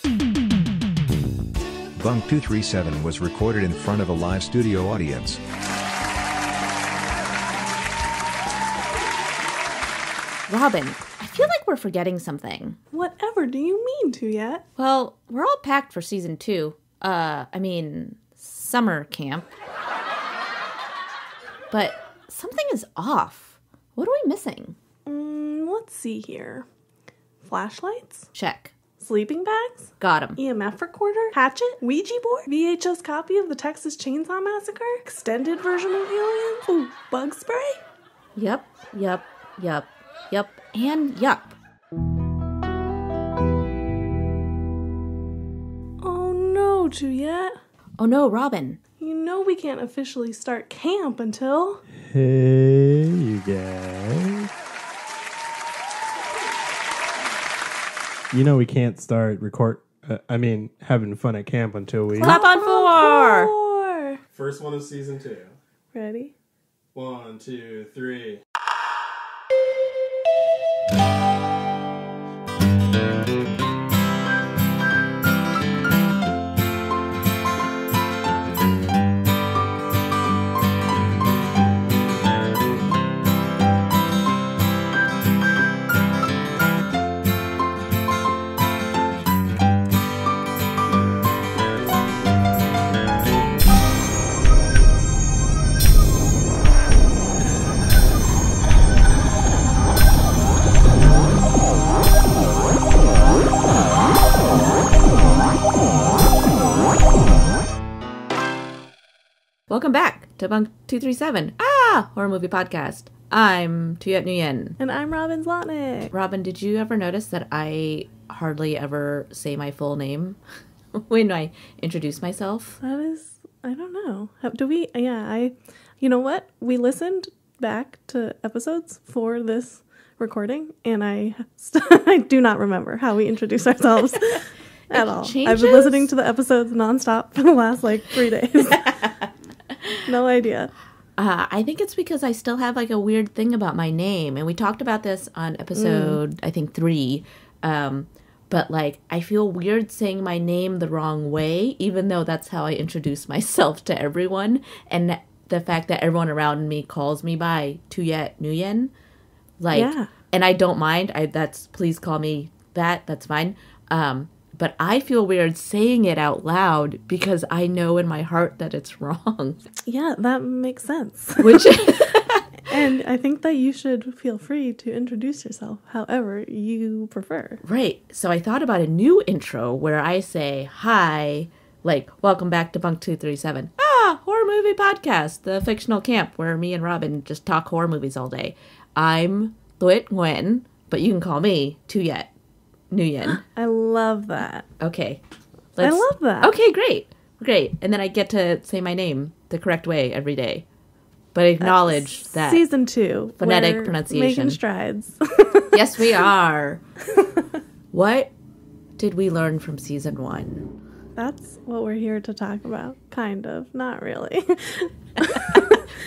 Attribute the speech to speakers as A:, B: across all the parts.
A: Bunk 237 was recorded in front of a live studio audience.
B: Robin, I feel like we're forgetting something.
C: Whatever do you mean, Tuyet?
B: Well, we're all packed for season 2. Summer camp. But something is off. What are we missing?
C: Let's see here. Flashlights?
B: Check.
C: Sleeping bags?
B: Got him.
C: EMF recorder? Hatchet? Ouija board? VHS copy of the Texas Chainsaw Massacre? Extended version of Aliens? Ooh, bug spray?
B: Yup, and yup.
C: Oh no, Tuyet.
B: Oh no, Robin.
C: You know we can't officially start camp until...
D: Hey, you guys. You know we can't start having fun at camp until we...
B: Clap on 4!
D: First one of season 2.
C: Ready?
D: 1, 2, 3.
B: Welcome back to Bunk 237. Horror movie podcast. I'm Tuyet and
C: And I'm Robin Zlotnick.
B: Robin, did you ever notice that I hardly ever say my full name when I introduce myself?
C: That is, I don't know. Do we? Yeah, you know what? We listened back to episodes for this recording, and I do not remember how we introduce ourselves at all.
B: Changes?
C: I've been listening to the episodes nonstop for the last 3 days. No idea.
B: I think it's because I still have a weird thing about my name, and we talked about this on episode, I think 3. But I feel weird saying my name the wrong way, even though that's how I introduce myself to everyone. And the fact that everyone around me calls me by Tuyet Nguyen,
C: Yeah.
B: and I don't mind. Please call me that. That's fine. But I feel weird saying it out loud because I know in my heart that it's wrong.
C: Yeah, that makes sense.
B: Which,
C: And I think that you should feel free to introduce yourself however you prefer.
B: right. So I thought about a new intro where I say, hi, welcome back to Bunk 237. Horror movie podcast, the fictional camp where me and Robin just talk horror movies all day. I'm Tuyet Nguyen, but you can call me Tuyet Nguyen.
C: I love that.
B: Okay.
C: I love that.
B: Okay, great. And then I get to say my name the correct way every day. But acknowledge that.
C: Season 2.
B: Phonetic
C: we're
B: pronunciation.
C: Making strides.
B: Yes, we are. What did we learn from season 1?
C: That's what we're here to talk about. Kind of. Not really.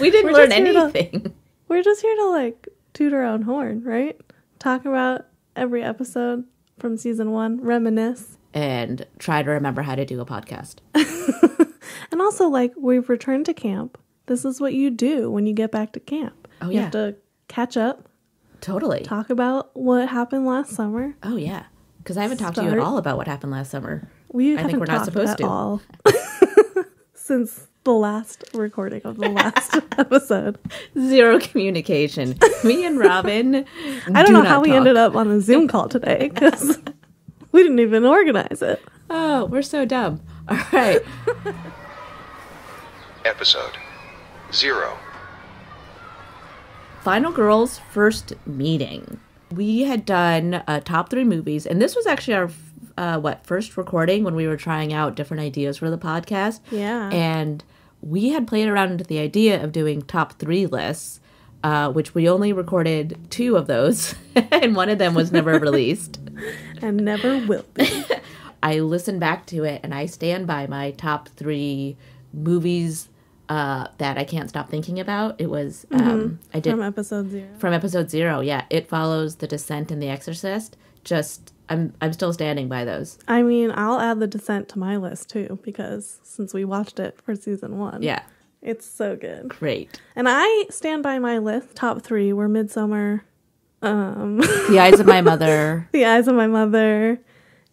B: We didn't
C: We're
B: learn
C: just here to-
B: anything.
C: We're just here to toot our own horn, right? Talk about every episode from season 1. Reminisce.
B: And try to remember how to do a podcast.
C: And also, we've returned to camp. This is what you do when you get back to camp.
B: Oh,
C: You
B: yeah.
C: have to catch up,
B: Totally.
C: talk about what happened last summer.
B: Oh, yeah. Because I haven't talked to you at all about what happened last summer.
C: We
B: I
C: haven't
B: think we're not
C: talked
B: supposed
C: at
B: to.
C: all since the last recording of the last episode.
B: Zero communication. Me and Robin
C: I don't
B: do
C: know
B: not
C: how we
B: talk.
C: ended up on a Zoom call today because we didn't even organize it.
B: Oh, we're so dumb. All right.
A: Episode 0.
B: Final Girls First Meeting. We had done top 3 movies, and this was actually our first recording when we were trying out different ideas for the podcast.
C: Yeah.
B: And we had played around into the idea of doing top 3 lists, which we only recorded 2 of those, and one of them was never released.
C: And never will be.
B: I listened back to it, and I stand by my top 3 movies that I can't stop thinking about. It was I did
C: From episode 0.
B: from episode 0. Yeah, It Follows, The Descent, and The Exorcist. Just I'm still standing by those.
C: I mean, I'll add The Descent to my list too, because since we watched it for season 1.
B: Yeah.
C: It's so good.
B: Great.
C: And I stand by my list. Top 3 were Midsummer,
B: The Eyes of My Mother.
C: The Eyes of My Mother,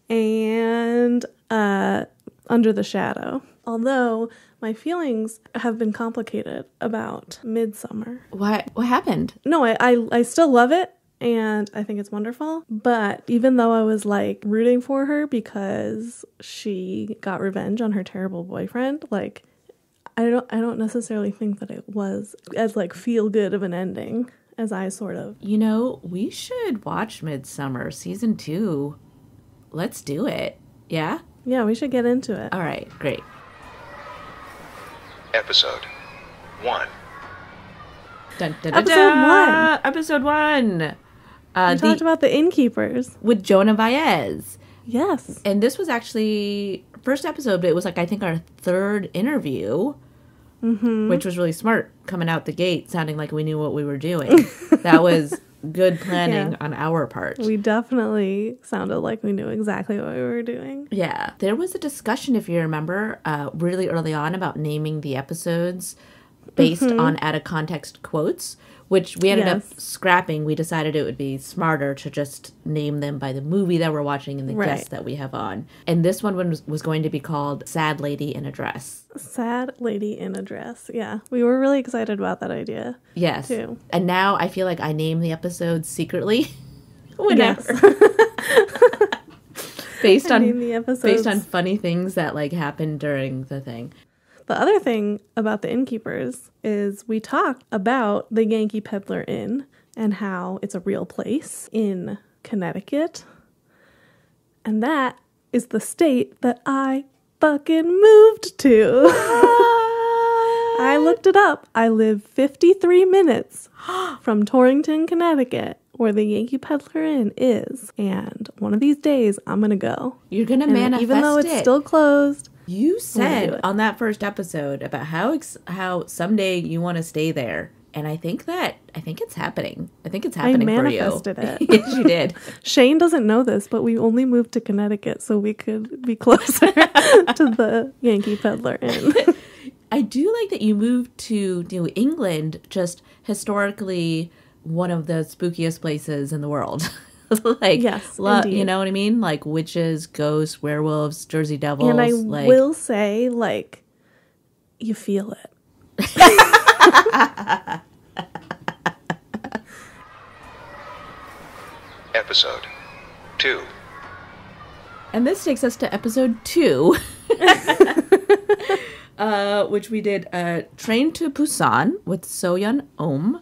C: and Under the Shadow. Although my feelings have been complicated about Midsummer.
B: What happened?
C: No, I still love it, and I think it's wonderful. But even though I was like rooting for her because she got revenge on her terrible boyfriend, like I don't necessarily think that it was as like feel good of an ending as I sort of.
B: You know, we should watch Midsummer season 2. Let's do it. Yeah?
C: Yeah, we should get into it.
B: All right, great.
A: Episode 1.
B: Dun, dun, dun,
C: Episode
B: dun.
C: 1.
B: Episode 1.
C: We talked about the innkeepers.
B: With Jonah Baez.
C: Yes.
B: And this was actually first episode, but it was like I think our 3rd interview, which was really smart coming out the gate, sounding like we knew what we were doing. That was good planning on our part.
C: We definitely sounded like we knew exactly what we were doing.
B: Yeah. There was a discussion, if you remember, really early on about naming the episodes based on out of context quotes, which we ended up scrapping. We decided it would be smarter to just name them by the movie that we're watching and the guests that we have on. And this one was going to be called Sad Lady in a Dress.
C: Sad Lady in a Dress. Yeah. We were really excited about that idea.
B: Yes.
C: Too.
B: And now I feel like I name the episodes secretly whenever. based on funny things that like happened during the thing.
C: The other thing about the innkeepers is we talked about the Yankee Peddler Inn and how it's a real place in Connecticut. And that is the state that I fucking moved to. I looked it up. I live 53 minutes from Torrington, Connecticut, where the Yankee Peddler Inn is. And one of these days, I'm going to go.
B: You're going to manifest
C: even though it's still closed.
B: You said on that first episode about how someday you want to stay there. And I think it's happening. I think it's happening for you. I
C: manifested it.
B: Yes, you did.
C: Shane doesn't know this, but we only moved to Connecticut so we could be closer to the Yankee Peddler Inn.
B: I do like that you moved to New England, just historically one of the spookiest places in the world. Like,
C: yes,
B: you know what I mean? Like witches, ghosts, werewolves, Jersey Devils.
C: And I will say, like, you feel it.
A: Episode 2.
B: And this takes us to episode 2, which we did Train to Busan with Soyeon Ohm.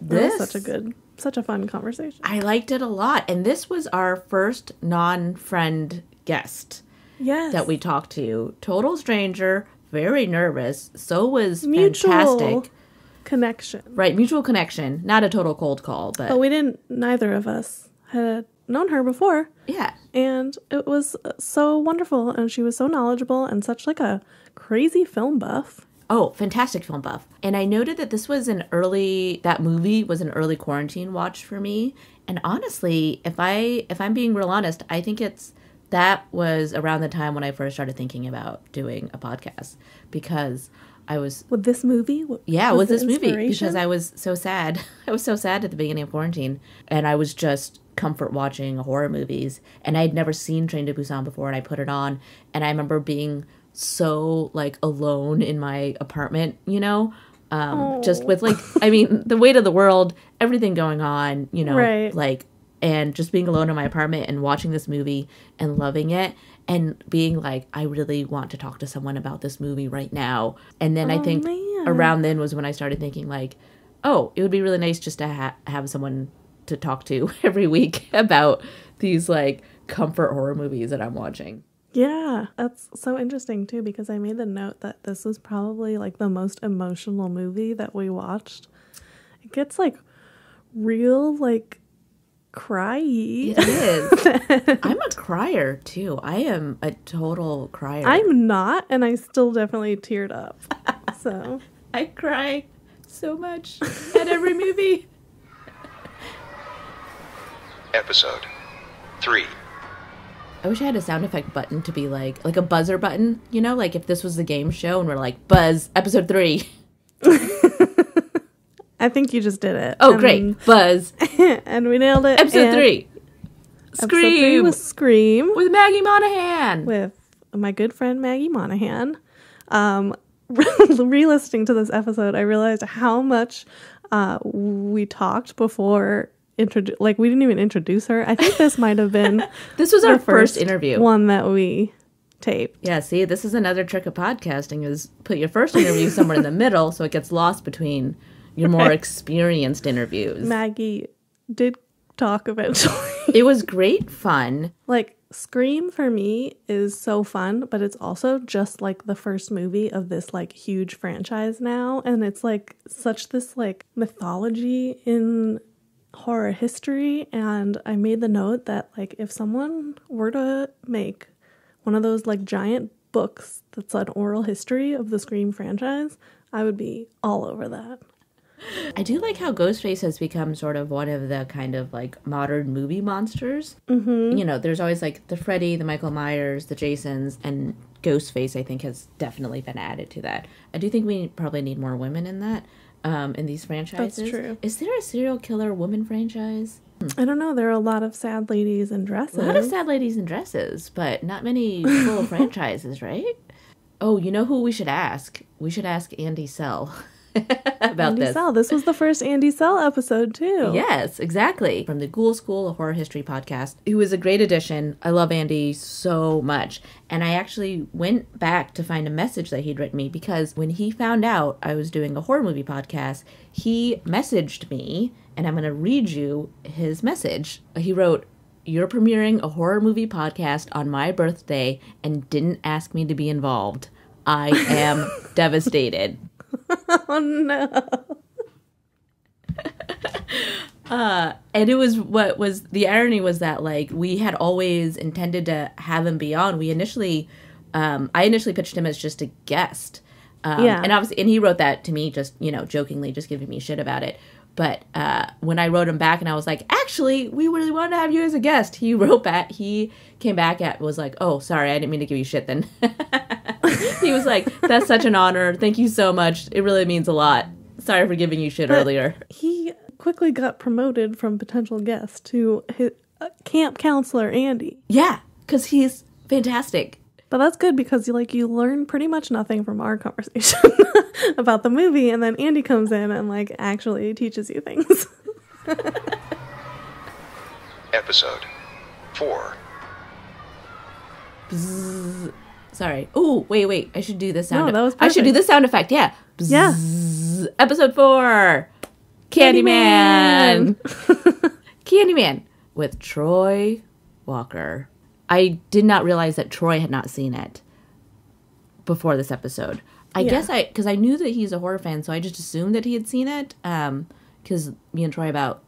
C: This was such a fun conversation.
B: I liked it a lot. And this was our first non-friend guest that we talked to. Total stranger, very nervous. So was fantastic.
C: Connection.
B: Right, mutual connection. Not a total cold call, but...
C: But neither of us had known her before.
B: Yeah.
C: And it was so wonderful. And she was so knowledgeable and such like a crazy film buff.
B: Oh, fantastic film buff. And I noted that that movie was an early quarantine watch for me. And honestly, if I'm being real honest, I think that was around the time when I first started thinking about doing a podcast, because I was...
C: With this movie?
B: With this movie, because I was so sad. I was so sad at the beginning of quarantine, and I was just comfort watching horror movies, and I'd never seen Train to Busan before, and I put it on, and I remember being so like alone in my apartment, just with like, I mean, the weight of the world, everything going on, like, and just being alone in my apartment and watching this movie and loving it and being like, I really want to talk to someone about this movie right now. And then I think around then was when I started thinking like, oh, it would be really nice just to have someone to talk to every week about these like comfort horror movies that I'm watching.
C: Yeah, that's so interesting too, because I made the note that this was probably like the most emotional movie that we watched. It gets like real like cryy.
B: It is. I'm a crier too. I am a total crier.
C: I'm not, and I still definitely teared up. So
B: I cry so much at every movie.
A: Episode 3.
B: I wish I had a sound effect button to be like a buzzer button, you know, like if this was the game show and we're like, buzz, episode 3.
C: I think you just did it.
B: Oh, great. Buzz.
C: And we nailed it.
B: Episode 3.
C: Episode 3 was Scream.
B: With Maggie Monahan.
C: With my good friend Maggie Monahan. Re-listening to this episode, I realized how much we talked before we didn't even introduce her. I think this might have been
B: this was our first interview
C: one that we taped.
B: Yeah, see, this is another trick of podcasting is put your first interview somewhere in the middle so it gets lost between your more experienced interviews.
C: Maggie did talk eventually.
B: It was great fun.
C: Like, Scream for me is so fun, but it's also just like the first movie of this like huge franchise now, and it's like such this like mythology in horror history. And I made the note that like if someone were to make one of those like giant books that's an oral history of the Scream franchise, I would be all over that.
B: I do like how Ghostface has become sort of one of the kind of like modern movie monsters. Mm-hmm. You know, there's always like the Freddy, the Michael Myers, the Jasons, and Ghostface I think has definitely been added to that. I do think we probably need more women in that, in these franchises.
C: That's true.
B: Is there a serial killer woman franchise?
C: I don't know. There are a lot of sad ladies in dresses.
B: A lot of sad ladies in dresses, but not many full franchises, right? Oh, you know who we should ask? We should ask Andy Sell. About
C: Andy Sell. This was the first Andy Sell episode too.
B: Yes, exactly. From the Ghoul School, a horror history podcast. He was a great addition. I love Andy so much. And I actually went back to find a message that he'd written me because when he found out I was doing a horror movie podcast, he messaged me, and I'm going to read you his message. He wrote, "You're premiering a horror movie podcast on my birthday and didn't ask me to be involved. I am devastated."
C: Oh no.
B: And it was what was the irony was that like we had always intended to have him be on. We initially, I initially pitched him as just a guest.
C: Yeah.
B: And obviously, and he wrote that to me just, you know, jokingly, just giving me shit about it. But when I wrote him back and I was like, actually, we really wanted to have you as a guest. He wrote back, he came back at, was like, oh, sorry, I didn't mean to give you shit then. He was like, that's such an honor. Thank you so much. It really means a lot. Sorry for giving you shit earlier.
C: He quickly got promoted from potential guest to his camp counselor, Andy.
B: Yeah, because he's fantastic.
C: But that's good because you learn pretty much nothing from our conversation about the movie, and then Andy comes in and like actually teaches you things.
A: Episode 4.
B: Bzzz. Sorry. Oh, wait. I should do this sound.
C: No, that was
B: I should do
C: perfect.
B: the sound effect. Yeah. Bzzz.
C: Yeah.
B: Episode 4. Candyman. Candyman with Troy Walker. I did not realize that Troy had not seen it before this episode. I guess because I knew that he's a horror fan, so I just assumed that he had seen it. Because me and Troy about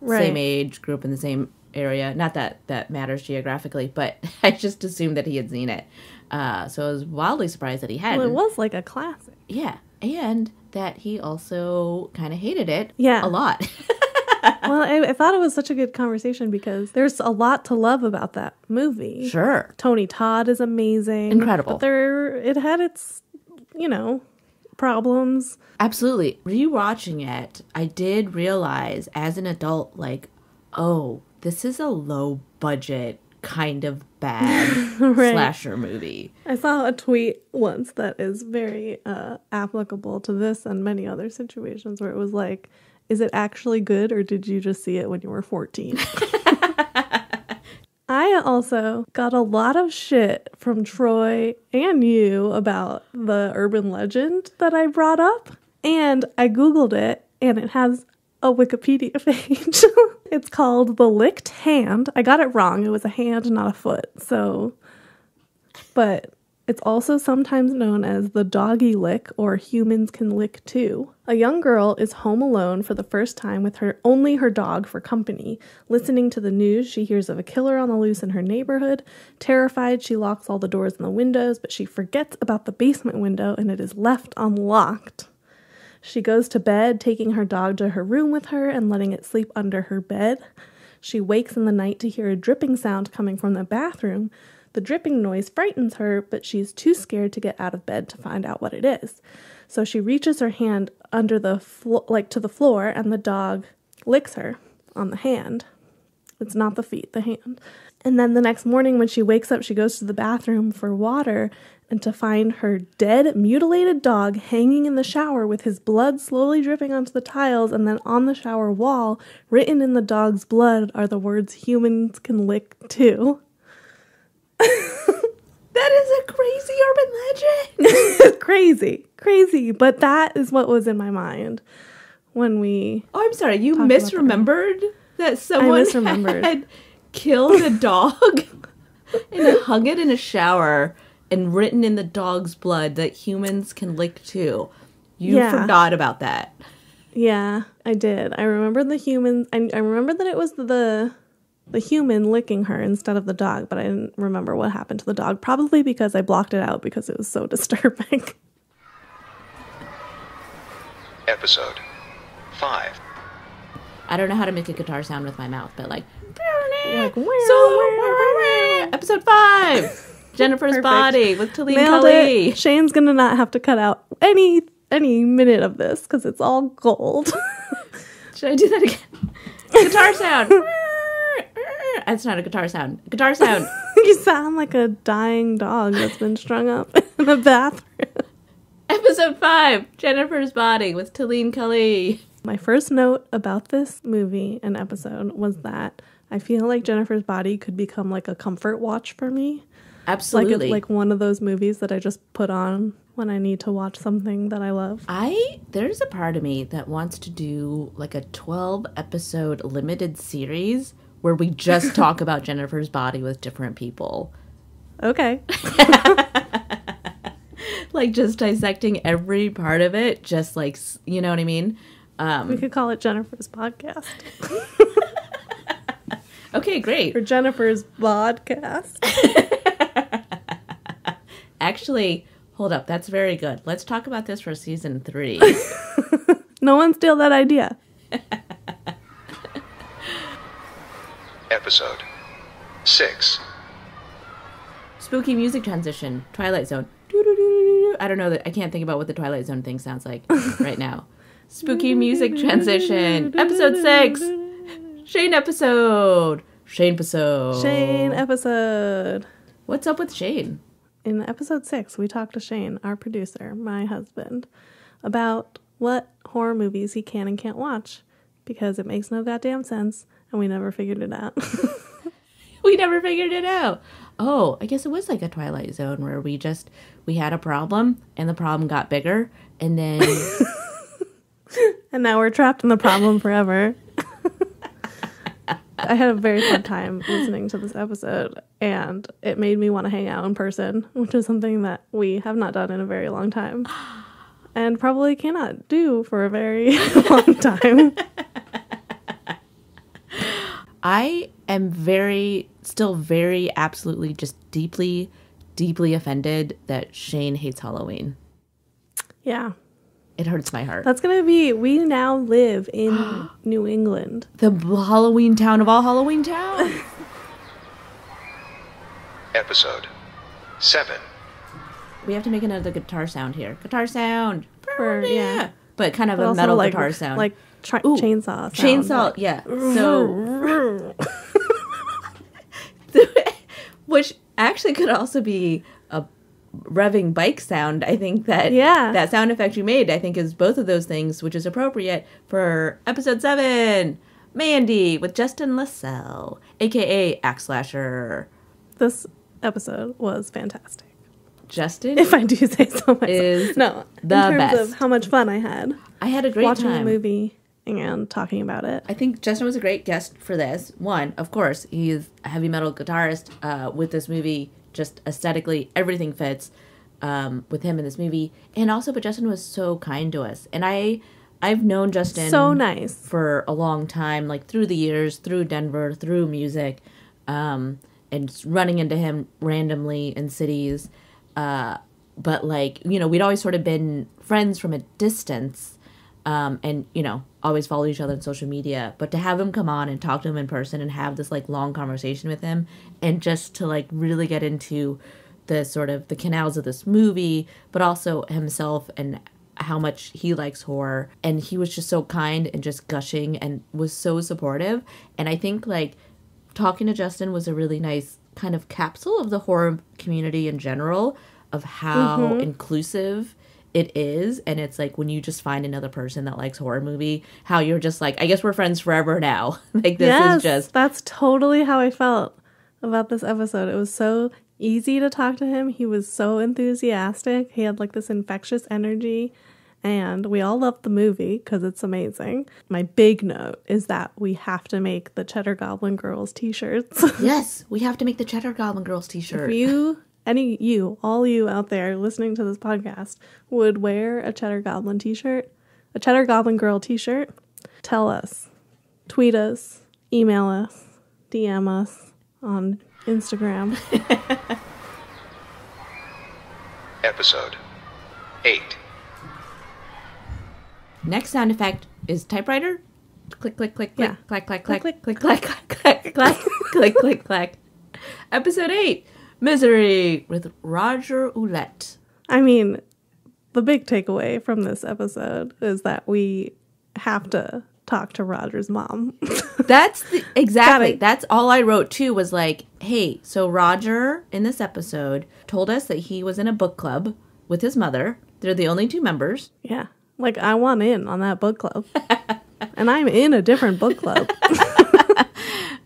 B: same age, grew up in the same area. Not that that matters geographically, but I just assumed that he had seen it. So I was wildly surprised that he hadn't.
C: Well, it was like a classic.
B: Yeah, and that he also kind of hated it
C: Yeah.
B: a lot.
C: Well, I thought it was such a good conversation because there's a lot to love about that movie.
B: Sure.
C: Tony Todd is amazing.
B: Incredible.
C: But it had its, problems.
B: Absolutely. Rewatching it, I did realize as an adult, like, oh, this is a low budget kind of bad
C: Right.
B: slasher movie.
C: I saw a tweet once that is very applicable to this and many other situations where it was like, is it actually good or did you just see it when you were 14? I also got a lot of shit from Troy and you about the urban legend that I brought up. And I Googled it and it has a Wikipedia page. It's called The Licked Hand. I got it wrong. It was a hand, not a foot. But it's also sometimes known as the doggy lick or humans can lick too. A young girl is home alone for the first time with only her dog for company. Listening to the news, she hears of a killer on the loose in her neighborhood. Terrified, she locks all the doors and the windows, but she forgets about the basement window and it is left unlocked. She goes to bed, taking her dog to her room with her and letting it sleep under her bed. She wakes in the night to hear a dripping sound coming from the bathroom. The dripping noise frightens her, but she's too scared to get out of bed to find out what it is. So she reaches her hand under the to the floor, and the dog licks her on the hand. It's not the feet, the hand. And then the next morning when she wakes up, she goes to the bathroom for water and to find her dead, mutilated dog hanging in the shower with his blood slowly dripping onto the tiles, and then on the shower wall, written in the dog's blood, are the words, "Humans can lick too."
B: That is a crazy urban legend.
C: Crazy. But that is what was in my mind when we...
B: Oh, I'm sorry. You misremembered that someone had killed a dog and hung it in a shower and written in the dog's blood that humans can lick too. You forgot about that.
C: Yeah, I did. I remember the humans. I remember that it was the human licking her instead of the dog, but I didn't remember what happened to the dog, probably because I blocked it out because it was so disturbing.
A: Episode 5.
B: I don't know how to make a guitar sound with my mouth, but like episode 5, Jennifer's
C: Perfect.
B: Body with Talene
C: Nailed
B: Cully.
C: it. Shane's gonna not have to cut out any minute of this because it's all gold.
B: Should I do that again? Guitar sound. That's not a guitar sound. Guitar sound.
C: You sound like a dying dog that's been strung up in a bathroom.
B: Episode 5, Jennifer's Body with Talene Cully.
C: My first note about this movie and episode was that I feel like Jennifer's Body could become like a comfort watch for me.
B: Absolutely.
C: Like one of those movies that I just put on when I need to watch something that I love.
B: There's a part of me that wants to do like a 12 episode limited series where we just talk about Jennifer's Body with different people.
C: Okay.
B: Like just dissecting every part of it, just like, you know what I mean?
C: We could call it Jennifer's Podcast.
B: Okay, great.
C: Or Jennifer's Vodcast.
B: Actually, hold up. That's very good. Let's talk about this for season 3.
C: No one steal that idea.
A: Episode 6.
B: Spooky music transition. Twilight Zone. I don't know that. I can't think about what the Twilight Zone thing sounds like right now. Spooky music transition. Episode 6. Shane episode. Shane episode. What's up with Shane?
C: In episode 6, we talked to Shane, our producer, my husband, about what horror movies he can and can't watch because it makes no goddamn sense, and we never figured it out.
B: We never figured it out. Oh, I guess it was like a Twilight Zone where we had a problem, and the problem got bigger, and then...
C: And now we're trapped in the problem forever. I had a very fun time listening to this episode, and it made me want to hang out in person, which is something that we have not done in a very long time, and probably cannot do for a very long time.
B: I am still very absolutely just deeply, deeply offended that Shane hates Halloween.
C: Yeah.
B: It hurts my heart.
C: That's going to be, we now live in New England.
B: The Halloween town of all Halloween towns.
A: Episode 7.
B: We have to make another guitar sound here. Guitar sound.
C: Yeah.
B: But kind of
C: But
B: a
C: also
B: metal
C: like,
B: guitar sound.
C: Like chainsaw sound.
B: Chainsaw, yeah. So, which actually could also be a revving bike sound. I think that that sound effect you made, I think, is both of those things, which is appropriate for episode 7, Mandy with Justin LaSalle, a.k.a. Axe Slasher.
C: This episode was fantastic.
B: Justin,
C: if I do say so myself,
B: is
C: no,
B: the
C: in terms
B: best.
C: of how much fun I had.
B: I had a great
C: watching
B: time
C: the movie and talking about it.
B: I think Justin was a great guest for this. One, of course, he's a heavy metal guitarist. With this movie, just aesthetically, everything fits with him in this movie. And also, but Justin was so kind to us. And I've known Justin
C: so nice
B: for a long time, like through the years, through Denver, through music, and just running into him randomly in cities. But like, you know, we'd always sort of been friends from a distance. and, you know, always follow each other on social media. But to have him come on and talk to him in person and have this, like, long conversation with him and just to, like, really get into the sort of the canals of this movie, but also himself and how much he likes horror. And he was just so kind and just gushing and was so supportive. And I think, like, talking to Justin was a really nice kind of capsule of the horror community in general, of how inclusive it is. And it's like when you just find another person that likes horror movie, how you're just like, I guess we're friends forever now. Like, this is just...
C: That's totally how I felt about this episode. It was so easy to talk to him. He was so enthusiastic. He had like this infectious energy. And we all loved the movie because it's amazing. My big note is that we have to make the Cheddar Goblin Girls t-shirts.
B: Yes, we have to make the Cheddar Goblin Girls t-shirt.
C: If all you out there listening to this podcast would wear a Cheddar Goblin t-shirt, a Cheddar Goblin Girl t-shirt, tell us. Tweet us, email us, DM us on Instagram.
A: Episode 8.
B: Next sound effect is typewriter. Click, click, click, click,
C: Yeah.
B: clack, clack, clack,
C: Click,
B: click, clack, clack, clack, clack, click, click, clack. Episode 8, Misery with Roger Ouellette.
C: I mean, the big takeaway from this episode is that we have to talk to Roger's mom.
B: That's exactly.
C: Got it.
B: That's all I wrote too, was like, hey, so Roger in this episode told us that he was in a book club with his mother. They're the only 2 members.
C: Yeah. Like, I want in on that book club. And I'm in a different book club.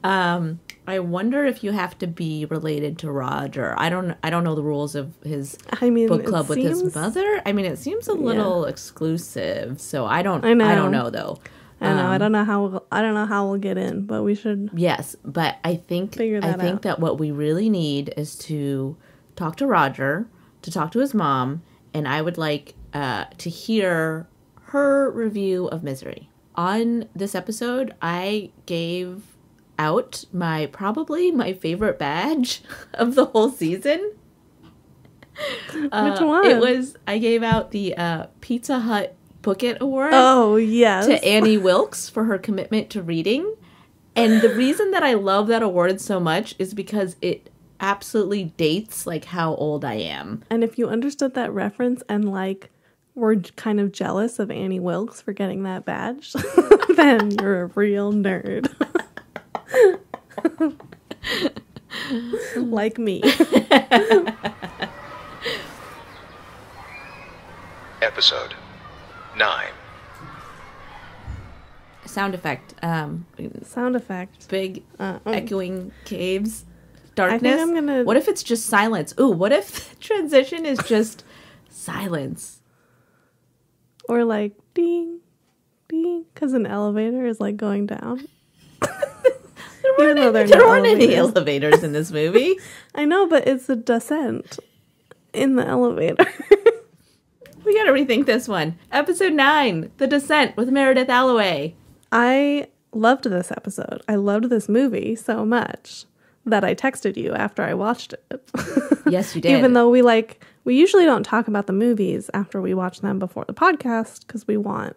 B: I wonder if you have to be related to Roger. I don't know the rules of his book club with his mother. I mean, it seems a little exclusive. So I don't know though.
C: I don't know how we'll get in, but we should.
B: Yes, but I think that what we really need is to talk to Roger, to talk to his mom, and I would like to hear her review of Misery. On this episode, I gave out probably my favorite badge of the whole season.
C: Which one?
B: I gave out the Pizza Hut Book It Award.
C: Oh, yes.
B: To Annie Wilkes for her commitment to reading. And the reason that I love that award so much is because it absolutely dates like how old I am.
C: And if you understood that reference and like were kind of jealous of Annie Wilkes for getting that badge, then you're a real nerd. Like me.
A: Episode 9.
B: Sound effect.
C: Sound effect.
B: Big echoing caves. Darkness.
C: I think I'm gonna...
B: What if it's just silence? Ooh, what if the transition is just silence?
C: Or like ding, ding, because an elevator is like going down.
B: There weren't any elevators in this movie.
C: I know, but it's a descent in the elevator.
B: We gotta rethink this one. Episode 9, The Descent with Meredith Alloway.
C: I loved this episode. I loved this movie so much that I texted you after I watched it.
B: Yes, you did.
C: Even though we usually don't talk about the movies after we watch them before the podcast because we want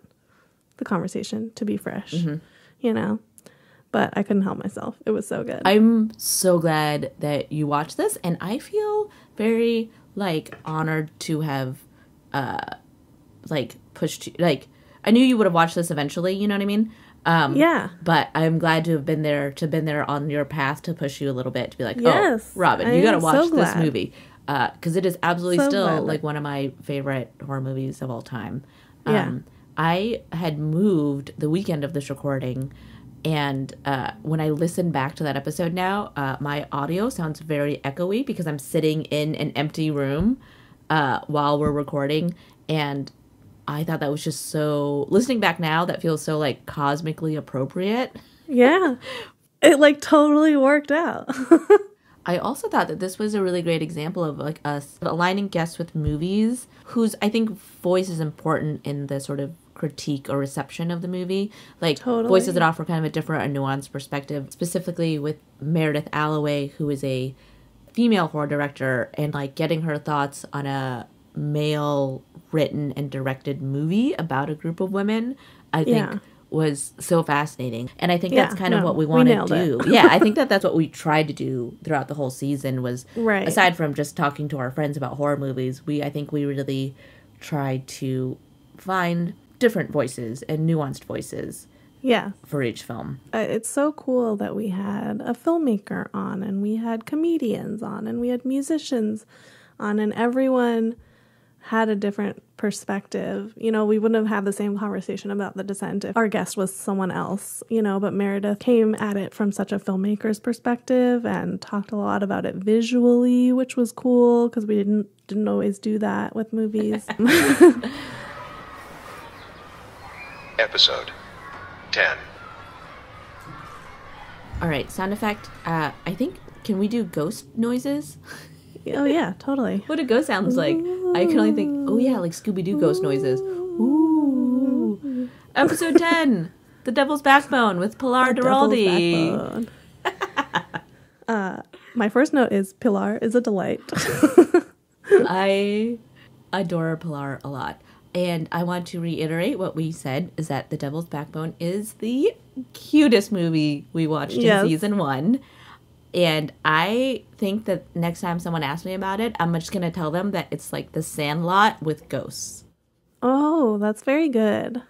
C: the conversation to be fresh, you know? But I couldn't help myself. It was so good.
B: I'm so glad that you watched this, and I feel very, honored to have, pushed you. I knew you would have watched this eventually, you know what I mean?
C: Yeah.
B: But I'm glad to have been there on your path to push you a little bit, to be like,
C: yes,
B: oh, Robin, you got to watch
C: so
B: this movie. Because it is absolutely
C: So
B: still,
C: glad.
B: one of my favorite horror movies of all time.
C: Yeah.
B: I had moved the weekend of this recording, and when I listen back to that episode now, my audio sounds very echoey because I'm sitting in an empty room while we're recording, and I thought that was just so... Listening back now, that feels so, cosmically appropriate.
C: Yeah. It, totally worked out.
B: I also thought that this was a really great example of, us aligning guests with movies whose, I think, voice is important in the sort of critique or reception of the movie.
C: Totally.
B: Voices that offer kind of a different, a nuanced perspective, specifically with Meredith Alloway, who is a female horror director, and, getting her thoughts on a male written and directed movie about a group of women, I think was so fascinating. And I think that's kind of what we want to do. Yeah, I think that's what we tried to do throughout the whole season was, aside from just talking to our friends about horror movies, I think we really tried to find different voices and nuanced voices for each film.
C: It's so cool that we had a filmmaker on, and we had comedians on, and we had musicians on, and everyone had a different perspective. You know, we wouldn't have had the same conversation about The Descent if our guest was someone else, you know, but Meredith came at it from such a filmmaker's perspective and talked a lot about it visually, which was cool because we didn't always do that with movies.
A: Episode 10.
B: All right, sound effect. I think, can we do ghost noises?
C: Oh, yeah, totally.
B: What a ghost sounds like. I can only think, oh yeah, like Scooby-Doo ghost noises. Ooh. Episode 10, The Devil's Backbone with Pilar Duralde.
C: My first note is Pilar is a delight.
B: I adore Pilar a lot. And I want to reiterate what we said, is that The Devil's Backbone is the cutest movie we watched in season 1. And I think that next time someone asks me about it, I'm just going to tell them that it's like The Sandlot with ghosts.
C: Oh, that's very good.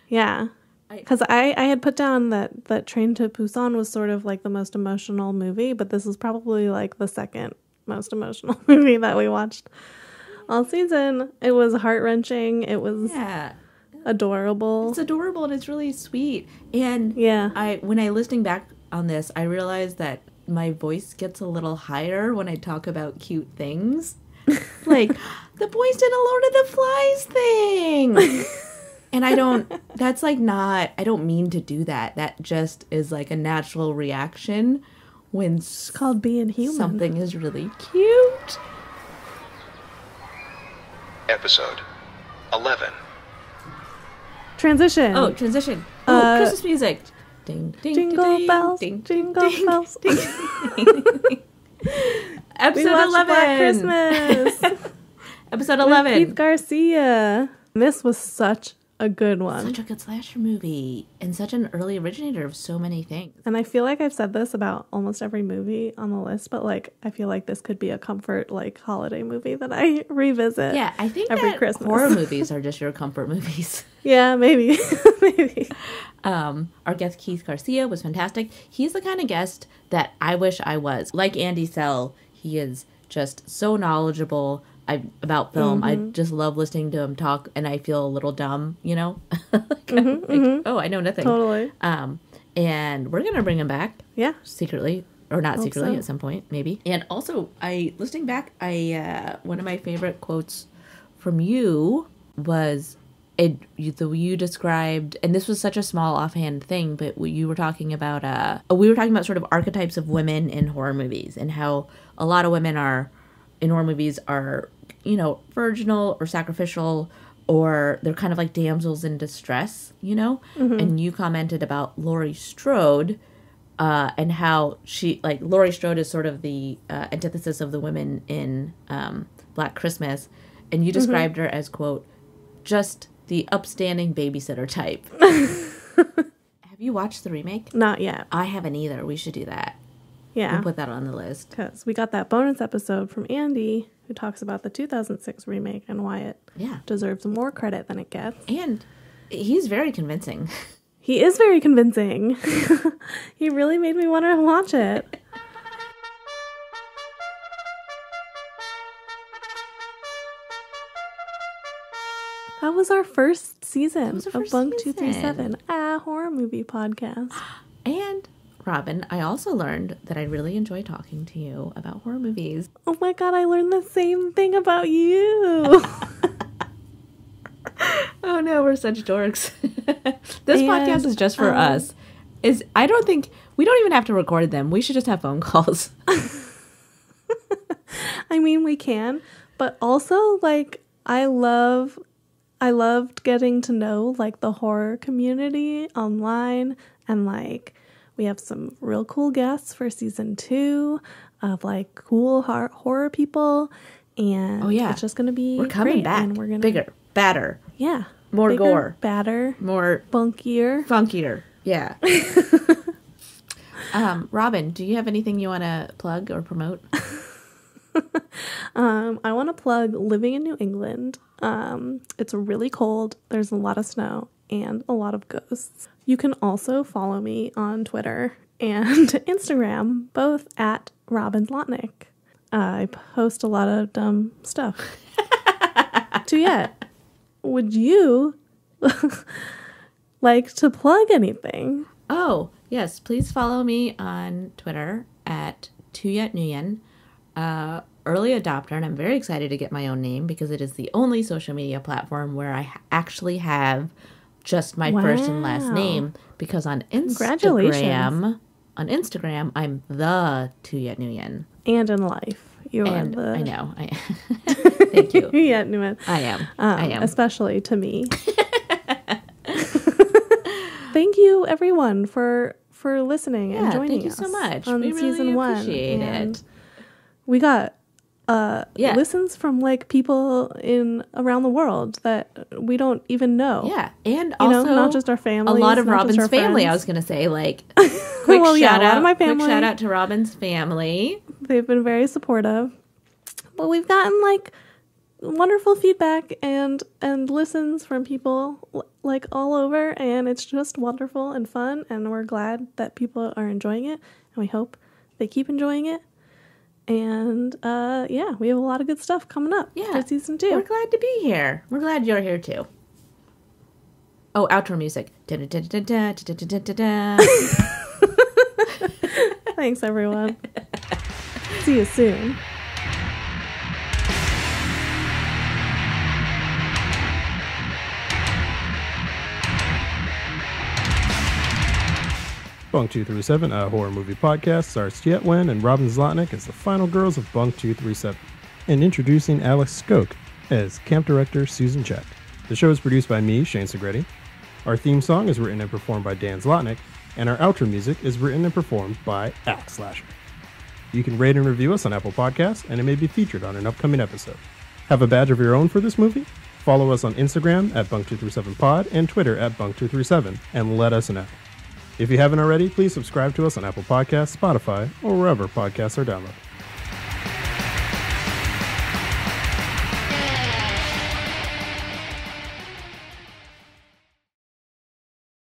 C: Yeah. Because I had put down that Train to Busan was sort of like the most emotional movie, but this is probably like the second most emotional movie that we watched all season. It was heart-wrenching. It was adorable.
B: It's adorable and it's really sweet. And when I listening back on this, I realized that my voice gets a little higher when I talk about cute things. Like, the boys did a Lord of the Flies thing. And I don't mean to do that. That just is like a natural reaction when
C: it's called being human.
B: Something is really cute.
A: Episode 11.
C: Transition.
B: Oh, transition. Oh, Christmas music. Ding, ding,
C: jingle
B: ding,
C: bells,
B: ding,
C: jingle
B: ding,
C: bells.
B: Ding, Episode 11.
C: Black Christmas.
B: Episode 11.
C: With Keith Garcia. This was such a good one.
B: Such a good slasher movie. And such an early originator of so many things.
C: And I feel like I've said this about almost every movie on the list, but like I feel like this could be a comfort like holiday movie that I revisit.
B: Yeah, I think
C: every
B: that
C: Christmas.
B: Horror movies are just your comfort movies.
C: Yeah, maybe. Maybe.
B: Our guest Keith Garcia was fantastic. He's the kind of guest that I wish I was. Like Andy Sell, he is just so knowledgeable about film. I just love listening to him talk, and I feel a little dumb, you know? Oh, I know nothing.
C: Totally.
B: And we're going to bring him back.
C: Yeah.
B: Secretly. Or not
C: Hope
B: secretly
C: so.
B: at some point, maybe. And also, listening back, one of my favorite quotes from you was... you described, and this was such a small offhand thing, but you were talking about we were talking about sort of archetypes of women in horror movies and how a lot of women in horror movies are, you know, virginal or sacrificial, or they're kind of like damsels in distress, you know. And you commented about Laurie Strode and how Laurie Strode is sort of the antithesis of the women in Black Christmas, and you described her as, quote, just the upstanding babysitter type. Have you watched the remake?
C: Not yet.
B: I haven't either. We should do that.
C: Yeah.
B: We'll put that on the list.
C: Because we got that bonus episode from Andy who talks about the 2006 remake and why it deserves more credit than it gets.
B: And he's very convincing.
C: He is very convincing. He really made me want to watch it. That was our first season of Bunk 237, a horror movie podcast.
B: And, Robin, I also learned that I really enjoy talking to you about horror movies.
C: Oh my god, I learned the same thing about you.
B: Oh no, we're such dorks. This podcast is just for us. We don't even have to record them. We should just have phone calls.
C: I mean, we can, but also, like, I loved getting to know, like, the horror community online, and, like, we have some real cool guests for season 2 of, like, cool horror people, And
B: Oh, yeah.
C: it's just going to be
B: We're coming
C: great,
B: back.
C: and we're gonna,
B: Bigger, badder,
C: Yeah.
B: more
C: Bigger,
B: gore,
C: badder,
B: more
C: bunkier.
B: funkier. Yeah. Robin, do you have anything you want to plug or promote?
C: I want to plug Living in New England. It's really cold. There's a lot of snow and a lot of ghosts. You can also follow me on Twitter and Instagram, both at Robin Zlotnick. I post a lot of dumb stuff. Tuyet, would you like to plug anything?
B: Oh, yes. Please follow me on Twitter at Tuyet Nguyen. Early adopter, and I'm very excited to get my own name because it is the only social media platform where I actually have just my first and last
C: Wow.
B: name, because on
C: Congratulations.
B: Instagram, I'm the Tuyet Nguyen.
C: And in life. You are
B: And
C: the
B: I know. Thank you.
C: Tuyet Nguyen.
B: I am.
C: Especially to me. Thank you, everyone, for listening and
B: Yeah,
C: joining
B: thank you
C: us
B: so much.
C: on
B: We really
C: season 1.
B: appreciate
C: And
B: it.
C: we got
B: Yeah.
C: listens from like people in around the world that we don't even know.
B: Yeah, and
C: You
B: also
C: know, not just our families,
B: a lot of
C: not just
B: Robin's
C: our
B: family. I
C: friends.
B: was going to say, like, quick
C: Well, yeah,
B: shout
C: a lot
B: out,
C: of my
B: quick
C: family.
B: shout out to Robin's family.
C: They've been very supportive. But we've gotten like wonderful feedback and listens from people like all over, and it's just wonderful and fun, and we're glad that people are enjoying it, and we hope they keep enjoying it. And yeah, we have a lot of good stuff coming up for season 2.
B: We're glad to be here. We're glad you're here too. Oh, outro music.
C: Thanks, everyone. See you soon.
D: Bunk 237, a horror movie podcast, stars Tuyet Nguyen and Robin Zlotnick as the final girls of Bunk 237, and introducing Alex Skoke as camp director Susan Check. The show is produced by me, Shane Segretti. Our theme song is written and performed by Dan Zlotnick, and our outro music is written and performed by Axe Slasher. You can rate and review us on Apple Podcasts, and it may be featured on an upcoming episode. Have a badge of your own for this movie? Follow us on Instagram at Bunk237Pod and Twitter at Bunk237, and let us know. If you haven't already, please subscribe to us on Apple Podcasts, Spotify, or wherever podcasts are downloaded.